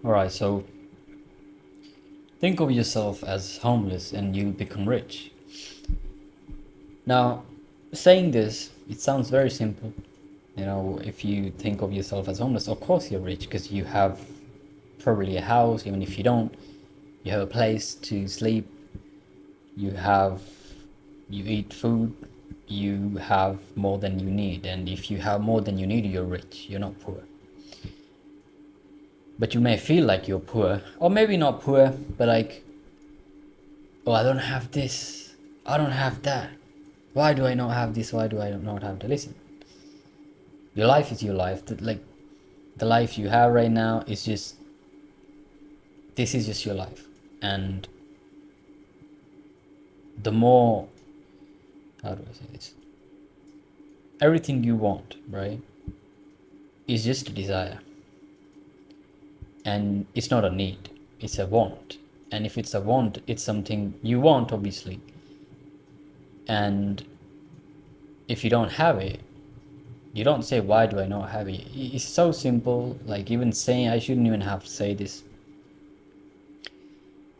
All right, so think of yourself as homeless and you become rich. Now, saying this, it sounds very simple. If you think of yourself as homeless, of course you're rich because you have probably a house. Even if you don't, you have a place to sleep, you have, you eat food, you have more than you need. And if you have more than you need, you're rich, you're not poor. But you may feel like you're poor, or maybe not poor, but like, oh, I don't have this, I don't have that. Why do I not have this? Why do I not have that? Listen, your life is your life. The life you have right now is just, this is just your life. And the more, how do I say this? Everything you want, right, is just a desire. And it's not a need, it's a want. And if it's a want, it's something you want, obviously. And if you don't have it, you don't say, why do I not have it? It's so simple. Like, even saying, I shouldn't even have to say this.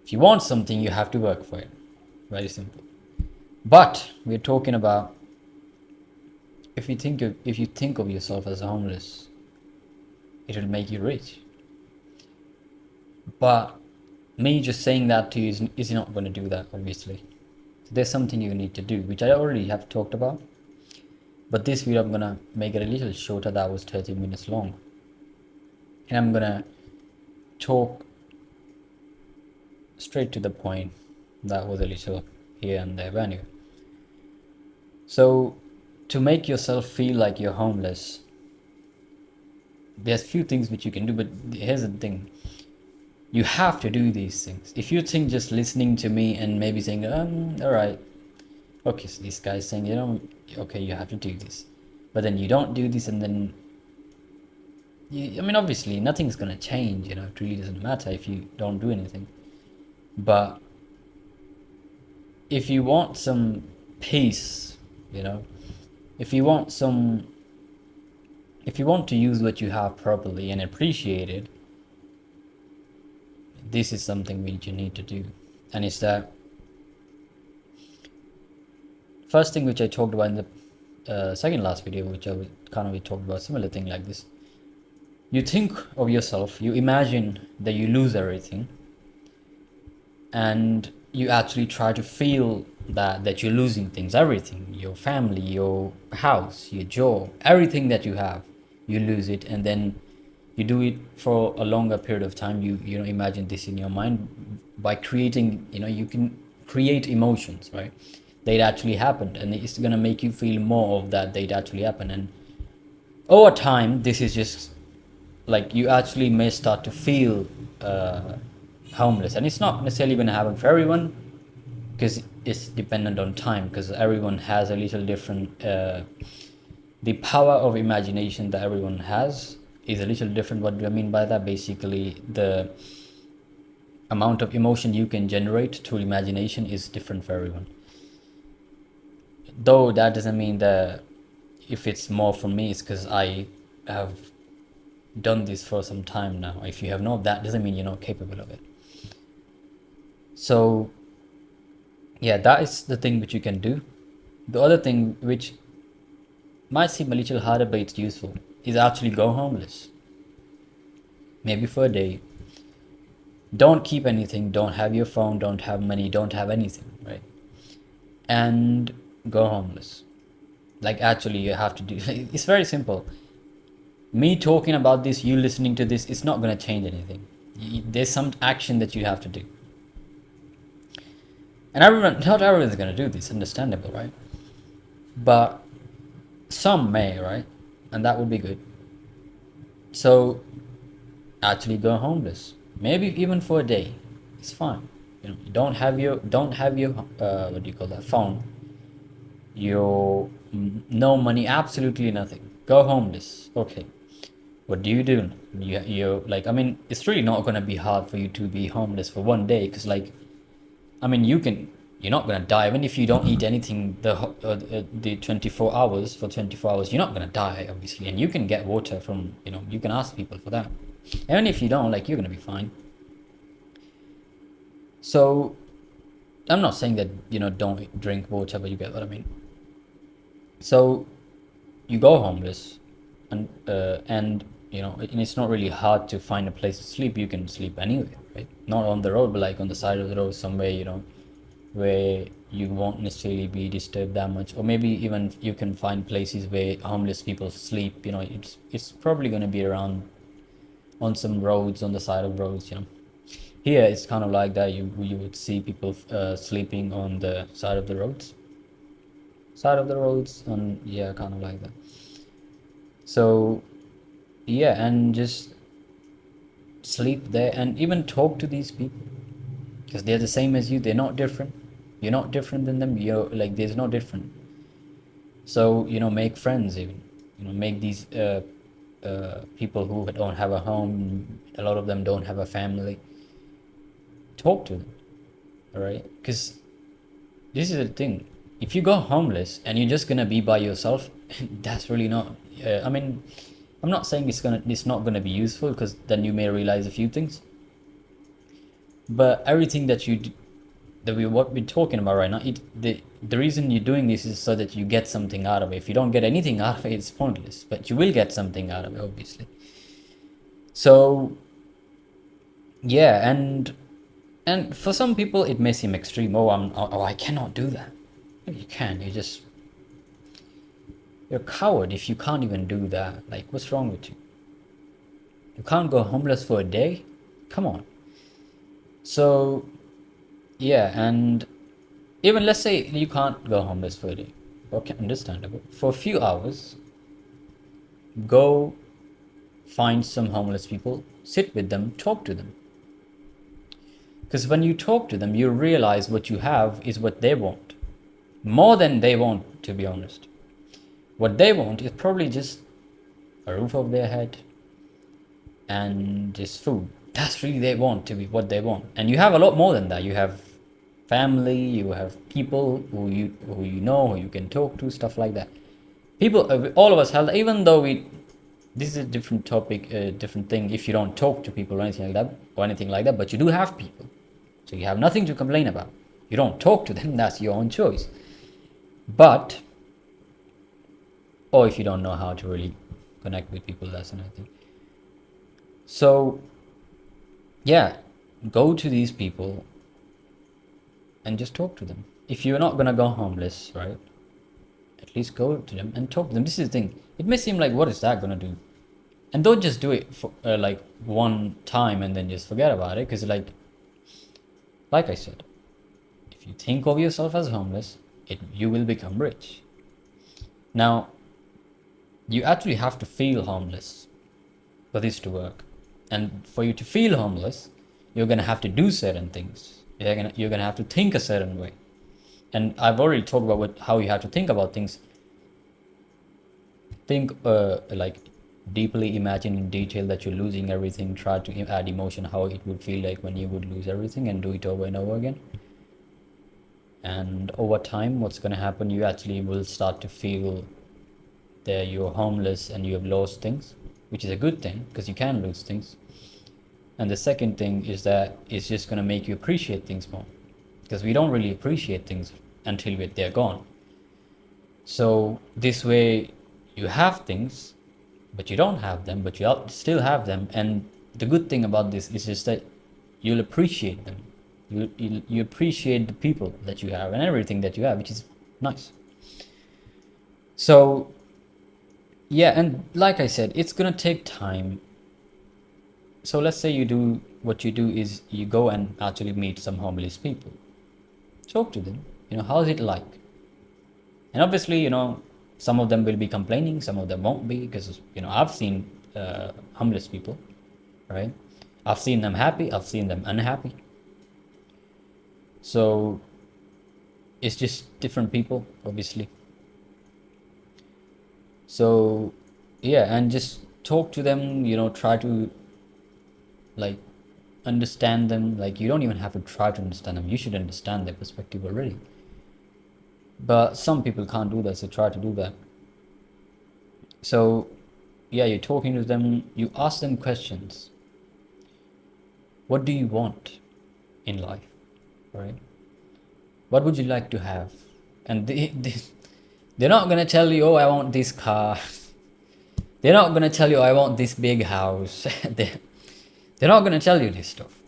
If you want something, you have to work for it. Very simple. But we're talking about, if you think of yourself as homeless, it will make you rich. But me just saying that to you is not going to do that, obviously. There's something you need to do, which I already have talked about. But this video, I'm going to make it a little shorter. That was 30 minutes long. And I'm going to talk straight to the point. That was a little here and there, but anyway. So, to make yourself feel like you're homeless, there's few things which you can do, but here's the thing. You have to do these things. If you think just listening to me and maybe saying, all right, okay, so this guy's saying, okay, you have to do this. But then you don't do this, and then, obviously, nothing's going to change, it really doesn't matter if you don't do anything. But if you want some peace, if you want to use what you have properly and appreciate it, this is something which you need to do. And it's that first thing which I talked about in the second last video, which I we talked about similar thing like this. You think of yourself, you imagine that you lose everything, and you actually try to feel that you're losing things, everything, your family, your house, your job, everything that you have, you lose it. And then you do it for a longer period of time. You imagine this in your mind by creating, you can create emotions, right? They'd actually happened, and it's going to make you feel more of that they'd actually happen. And over time, this is just like, you actually may start to feel homeless. And it's not necessarily going to happen for everyone, because it's dependent on time, because everyone has a little different, the power of imagination that everyone has is a little different. What do I mean by that? Basically, the amount of emotion you can generate through imagination is different for everyone. Though that doesn't mean that if it's more for me, it's because I have done this for some time now. If you have not, that doesn't mean you're not capable of it. So yeah, that is the thing which you can do. The other thing, which might seem a little harder but it's useful, is actually go homeless. Maybe for a day. Don't keep anything, don't have your phone, don't have money, don't have anything, right? And go homeless. Like, actually, you have to do, it's very simple. Me talking about this, you listening to this, it's not going to change anything. There's some action that you have to do. And not everyone's going to do this, understandable, right? But some may, right? And that would be good. So actually go homeless, maybe even for a day. It's fine. You don't have your what do you call that, phone, your no money, absolutely nothing. Go homeless. Okay, what do? You're like, it's really not going to be hard for you to be homeless for one day, because you're not going to die. Even if you don't eat anything the 24 hours, for 24 hours, you're not going to die, obviously. And you can get water from, you can ask people for that. Even if you don't, like, you're gonna be fine. So I'm not saying that, don't drink water, but you get what I mean. So you go homeless, and and it's not really hard to find a place to sleep. You can sleep anywhere, right? Not on the road, but like on the side of the road somewhere, where you won't necessarily be disturbed that much. Or maybe even you can find places where homeless people sleep. It's probably going to be around on some roads, on the side of roads. Here it's kind of like that. You would see people sleeping on the side of the roads, and yeah, kind of like that. So yeah, and just sleep there and even talk to these people, because they're the same as you. They're not different. You're not different than them. You're like, there's no different. So make friends. Even make these people who don't have a home. A lot of them don't have a family. Talk to them. All right, because this is the thing. If you go homeless and you're just gonna be by yourself, that's really not. I mean, I'm not saying it's not gonna be useful, because then you may realize a few things. But everything what we're talking about right now, the reason you're doing this is so that you get something out of it. If you don't get anything out of it, it's pointless. But you will get something out of it, obviously. So yeah, and for some people it may seem extreme. I cannot do that. You can. You're a coward if you can't even do that. Like, what's wrong with you? You can't go homeless for a day? Come on. So yeah, and even let's say you can't go homeless for a day. Okay, understandable. For a few hours, go find some homeless people, sit with them, talk to them. Because when you talk to them, you realize what you have is what they want. More than they want, to be honest. What they want is probably just a roof over their head and just food. That's really they want to be what they want. And you have a lot more than that. You have family, you have people who you can talk to, stuff like that. People, all of us have, even though this is a different topic, a different thing if you don't talk to people or anything like that, but you do have people. So you have nothing to complain about. You don't talk to them, that's your own choice. But, or if you don't know how to really connect with people, that's another thing. So, yeah, go to these people and just talk to them. If you're not gonna go homeless, right? At least go to them and talk to them. This is the thing. It may seem like, what is that gonna do? And don't just do it for like one time and then just forget about it. Because like I said, if you think of yourself as homeless, you will become rich. Now, you actually have to feel homeless for this to work. And for you to feel homeless, you're gonna have to do certain things. You're gonna have to think a certain way. And I've already talked about how you have to think about things. Think like deeply, imagine in detail that you're losing everything. Try to add emotion, how it would feel like when you would lose everything, and do it over and over again. And over time, what's going to happen, you actually will start to feel that you're homeless and you have lost things, which is a good thing because you can lose things. And the second thing is that it's just going to make you appreciate things more, because we don't really appreciate things until they're gone. So this way you have things, but you don't have them, but you still have them. And the good thing about this is just that you'll appreciate them. You appreciate the people that you have and everything that you have, which is nice. So yeah, and like I said, it's gonna take time. So let's say what you do is you go and actually meet some homeless people, talk to them, how's it like? And obviously, some of them will be complaining, some of them won't be, because I've seen homeless people, right? I've seen them happy, I've seen them unhappy. So it's just different people, obviously. So yeah, and just talk to them, try to like understand them. Like, you don't even have to try to understand them, you should understand their perspective already. But some people can't do that, so try to do that. So yeah, you're talking to them, you ask them questions. What do you want in life, right? What would you like to have? And they're not gonna tell you, oh, I want this car. They're not gonna tell you, I want this big house. They're not gonna tell you this stuff.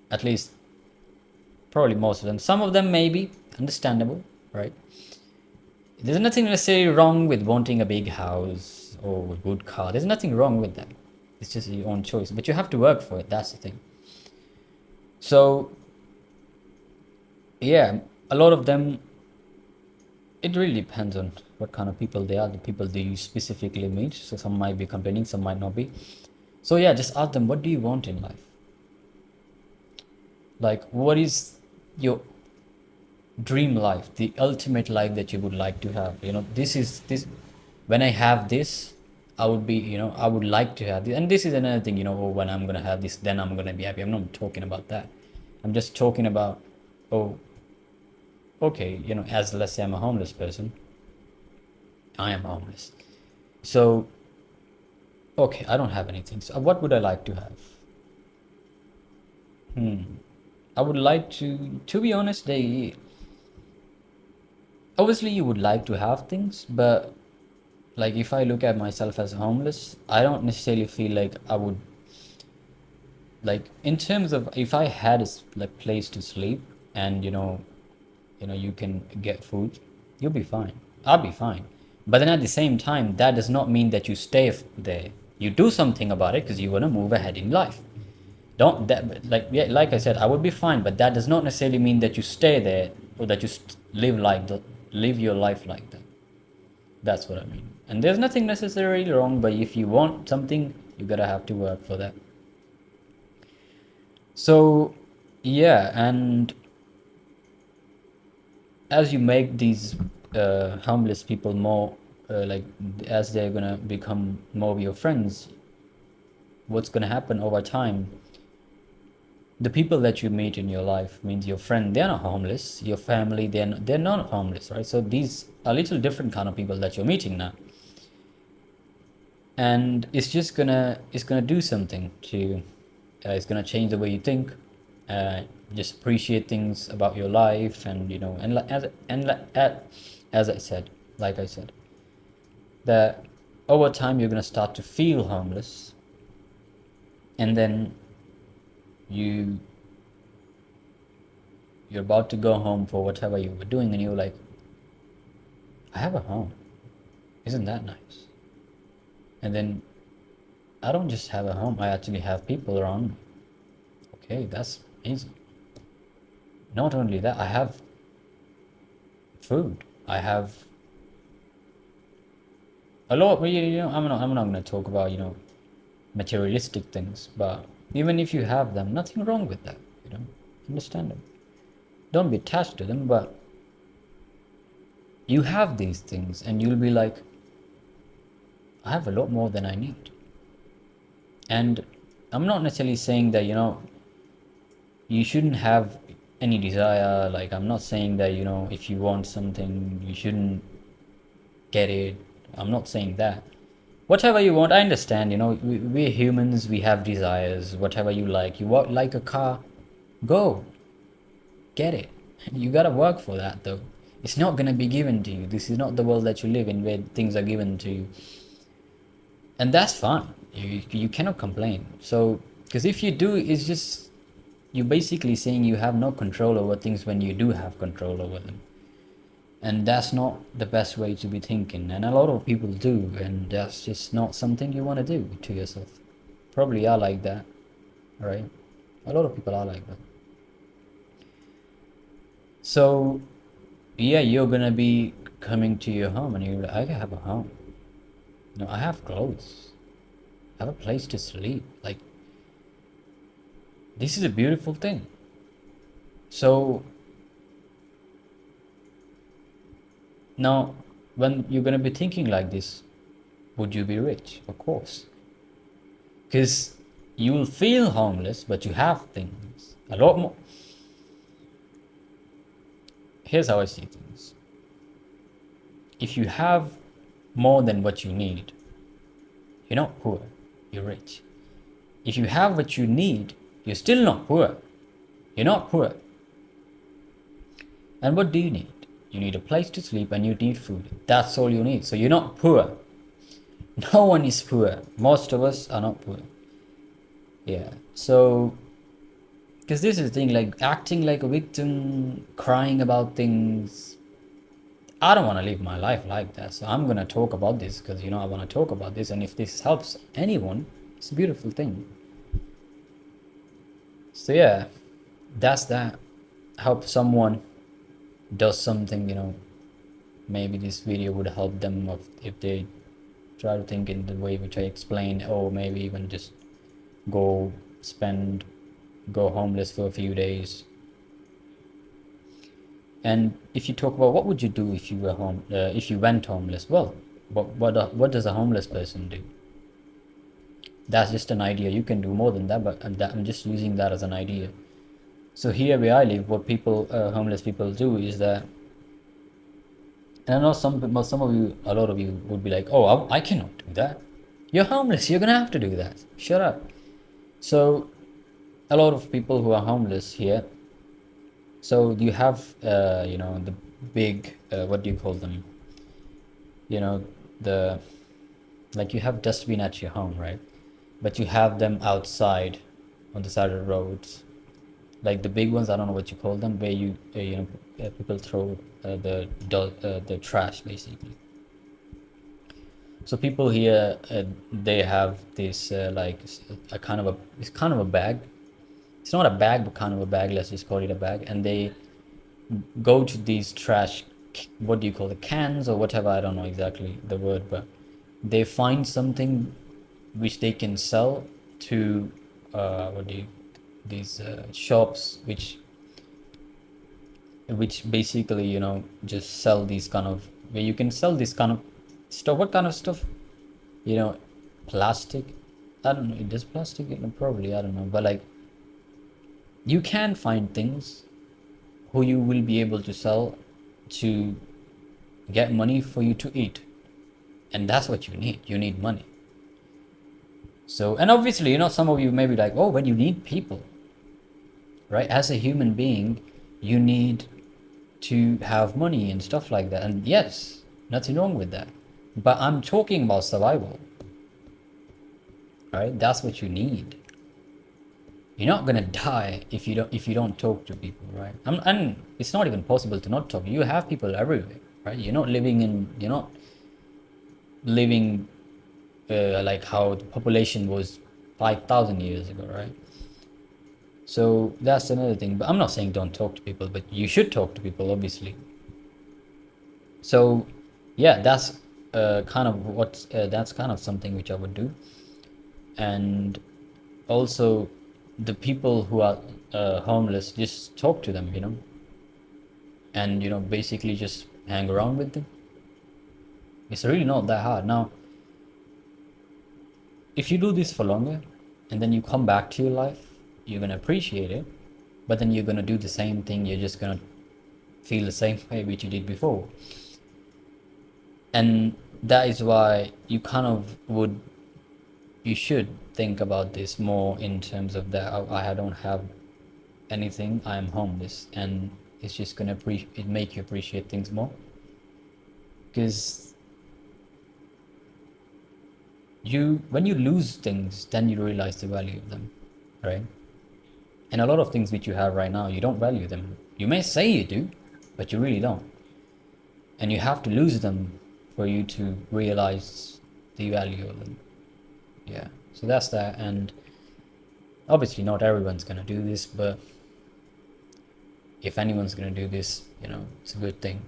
At least, probably most of them. Some of them maybe understandable, right? There's nothing necessarily wrong with wanting a big house or a good car. There's nothing wrong with that. It's just your own choice, but you have to work for it. That's the thing. So, yeah, a lot of them, it really depends on what kind of people they are, the people do you specifically meet. So, some might be complaining, some might not be. So, yeah, just ask them, what do you want in life? Like, what is your dream life, the ultimate life that you would like to have? This is this. When I have this, I would be, I would like to have this. And this is another thing, oh, when I'm gonna have this, then I'm gonna be happy. I'm not talking about that. I'm just talking about, oh, okay, as let's say I'm a homeless person. I am homeless. So, okay, I don't have anything. So, what would I like to have? I would like to be honest, they obviously you would like to have things, but like if I look at myself as homeless, I don't necessarily feel like I would, like in terms of if I had like place to sleep and you can get food, you'll be fine. I'll be fine. But then at the same time, that does not mean that you stay there. You do something about it because you want to move ahead in life. Don't that like yeah, like I said, I would be fine, but that does not necessarily mean that you stay there or that you live your life like that. That's what I mean. And there's nothing necessarily wrong, but if you want something, you gotta have to work for that. So, yeah, and as you make these homeless people more like as they're gonna become more of your friends, what's gonna happen over time? The people that you meet in your life means your friend, they're not homeless. Your family, they're not homeless, right? So these are little different kind of people that you're meeting now, and it's gonna do something to you. It's gonna change the way you think. Just appreciate things about your life, and as I said, like I said, that over time you're gonna start to feel homeless, and then you you're about to go home for whatever you were doing, and you're like, I have a home. Isn't that nice? And then I don't just have a home, I actually have people around me. Okay, that's amazing. Not only that, I have food. I have a lot. I'm not going to talk about materialistic things, but even if you have them, nothing wrong with that. Understand them. Don't be attached to them, but you have these things, and you'll be like, I have a lot more than I need. And I'm not necessarily saying that you shouldn't have any desire. Like, I'm not saying that if you want something you shouldn't get it. I'm not saying that. Whatever you want, I understand. We're humans, we have desires. Whatever you like, like a car, go get it. You gotta work for that, though. It's not gonna be given to you. This is not the world that you live in, where things are given to you, and that's fine. You cannot complain. So, because if you do, it's just you're basically saying you have no control over things when you do have control over them. And that's not the best way to be thinking, and a lot of people do, and that's just not something you want to do to yourself. Probably are like that, right? A lot of people are like that. So, yeah, you're gonna be coming to your home, and you're like, I have a home. I have clothes. I have a place to sleep. Like, this is a beautiful thing. So, now, when you're gonna be thinking like this, would you be rich? Of course. Because you will feel homeless, but you have things. A lot more. Here's how I see things. If you have more than what you need, you're not poor, you're rich. If you have what you need, You're still not poor. You're not poor. And what do you need? You need a place to sleep and you need food. That's all you need. So you're not poor. No one is poor. Most of us are not poor. Yeah. So, because this is the thing, like acting like a victim, crying about things. I don't want to live my life like that. So I'm going to talk about this because, I want to talk about this. And if this helps anyone, it's a beautiful thing. So yeah, that's that. Help someone does something, maybe this video would help them if they try to think in the way which I explained, or maybe even just go homeless for a few days. And if you talk about what would you do if you were if you went homeless, well, what does a homeless person do? That's just an idea. You can do more than that, but I'm just using that as an idea. So here where I live, what homeless people do is that, and I know some of you, a lot of you would be like, oh, I cannot do that. You're homeless. You're gonna have to do that. Shut up. So a lot of people who are homeless here. So you have, the big, what do you call them? The like you have dustbin at your home, right? But you have them outside on the side of the roads, like the big ones. I don't know what you call them, where people throw the trash basically. So people here, they have this it's kind of a bag. It's not a bag, but kind of a bag. Let's just call it a bag. And they go to these trash, what do you call it, cans or whatever. I don't know exactly the word, but they find something which they can sell to these shops which basically just sell these kind of, where you can sell this kind of stuff. What kind of stuff? Plastic. I don't know. It does plastic? Probably. I don't know. But like, you can find things who you will be able to sell to get money for you to eat, and that's what you need. You need money. So, and obviously, some of you may be like, oh, but you need people, right? As a human being, you need to have money and stuff like that. And yes, nothing wrong with that. But I'm talking about survival, right? That's what you need. You're not gonna die if you don't talk to people, right? And it's not even possible to not talk. You have people everywhere, right? You're not living like how the population was 5,000 years ago, right? So that's another thing. But I'm not saying don't talk to people, but you should talk to people, obviously. So yeah, that's kind of something which I would do. And also, the people who are homeless, just talk to them, and basically just hang around with them. It's really not that hard. Now, if you do this for longer and then you come back to your life, you're gonna appreciate it, but then you're gonna do the same thing. You're just gonna feel the same way which you did before. And that is why you should think about this more in terms of that. I don't have anything. I am homeless, and it's just gonna make you appreciate things more. Because when you lose things, then you realize the value of them, right? And a lot of things which you have right now, you don't value them. You may say you do, but you really don't. And you have to lose them for you to realize the value of them. Yeah, so that's that. And obviously not everyone's gonna do this, but if anyone's gonna do this, it's a good thing.